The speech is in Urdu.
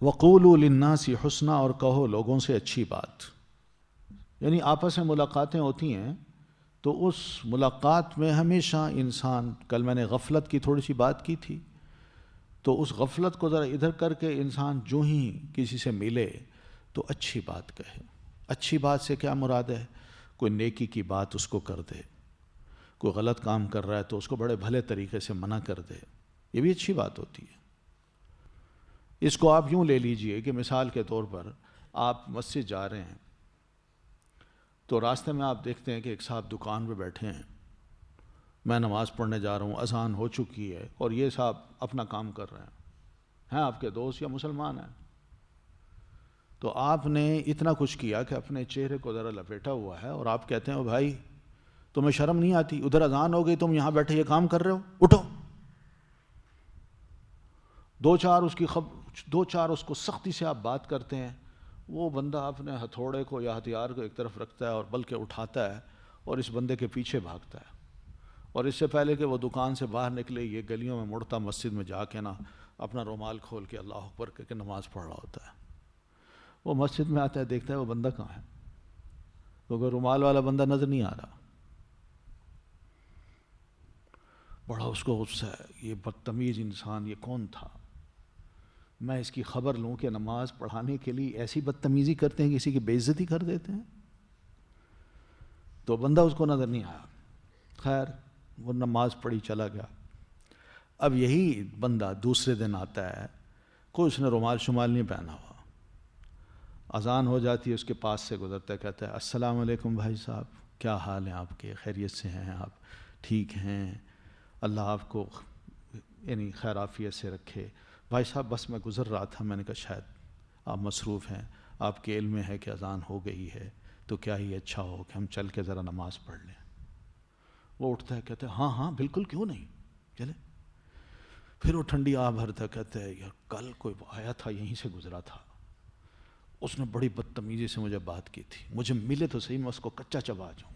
وَقُولُوا لِلنَّاسِ حُسْنًا، اور کہو لوگوں سے اچھی بات. یعنی آپس میں ملاقاتیں ہوتی ہیں تو اس ملاقات میں ہمیشہ انسان، کل میں نے غفلت کی تھوڑی سی بات کی تھی، تو اس غفلت کو ذرا ادھر کر کے انسان جو ہی کسی سے ملے تو اچھی بات کہے. اچھی بات سے کیا مراد ہے؟ کوئی نیکی کی بات اس کو کر دے، کوئی غلط کام کر رہا ہے تو اس کو بڑے بھلے طریقے سے منع کر دے، یہ بھی اچھی بات ہوتی ہے. اس کو آپ یوں لے لیجئے کہ مثال کے طور پر آپ مسجد جا رہے ہیں تو راستے میں آپ دیکھتے ہیں کہ ایک صاحب دکان پہ بیٹھے ہیں، میں نماز پڑھنے جا رہا ہوں، اذان ہو چکی ہے اور یہ صاحب اپنا کام کر رہے ہیں آپ کے دوست یا مسلمان ہیں. تو آپ نے اتنا کچھ کیا کہ اپنے چہرے کو ذرا لپیٹا ہوا ہے اور آپ کہتے ہیں او بھائی تمہیں شرم نہیں آتی؟ ادھر اذان ہو گئی، تم یہاں بیٹھے یہ کام کر رہے ہو، اٹھو. دو چار اس کو سختی سے آپ بات کرتے ہیں، وہ بندہ اپنے ہتھوڑے کو یا ہتھیار کو ایک طرف رکھتا ہے اور بلکہ اٹھاتا ہے اور اس بندے کے پیچھے بھاگتا ہے، اور اس سے پہلے کہ وہ دکان سے باہر نکلے یہ گلیوں میں مڑتا مسجد میں جا کے نا اپنا رومال کھول کے اللہ اکبر کر کے نماز پڑھ رہا ہوتا ہے. وہ مسجد میں آتا ہے، دیکھتا ہے وہ بندہ کہاں ہے، کیونکہ رومال والا بندہ نظر نہیں آ رہا. بڑا اس کو غصہ ہے، یہ بدتمیز انسان یہ کون تھا، میں اس کی خبر لوں کہ نماز پڑھانے کے لیے ایسی بدتمیزی کرتے ہیں، کسی کی بے عزتی کر دیتے ہیں. تو بندہ اس کو نظر نہیں آیا، خیر وہ نماز پڑھی چلا گیا. اب یہی بندہ دوسرے دن آتا ہے، کوئی اس نے رومال شمال نہیں پہنا ہوا، اذان ہو جاتی ہے، اس کے پاس سے گزرتا ہے، کہتا ہے السلام علیکم بھائی صاحب، کیا حال ہیں آپ کے، خیریت سے ہیں آپ، ٹھیک ہیں، اللہ آپ کو یعنی خیر عافیت سے رکھے. بھائی صاحب بس میں گزر رہا تھا، میں نے کہا شاید آپ مصروف ہیں، آپ کے علم میں ہے کہ اذان ہو گئی ہے تو کیا ہی اچھا ہو کہ ہم چل کے ذرا نماز پڑھ لیں. وہ اٹھتا ہے، کہتا ہے ہاں بالکل، کیوں نہیں، چلے. پھر وہ ٹھنڈی آہ بھرتا کہتا ہے یار کل کوئی آیا تھا یہیں سے گزرا تھا، اس نے بڑی بدتمیزی سے مجھے بات کی تھی، مجھے ملے تو صحیح میں اس کو کچا چبا جاؤں.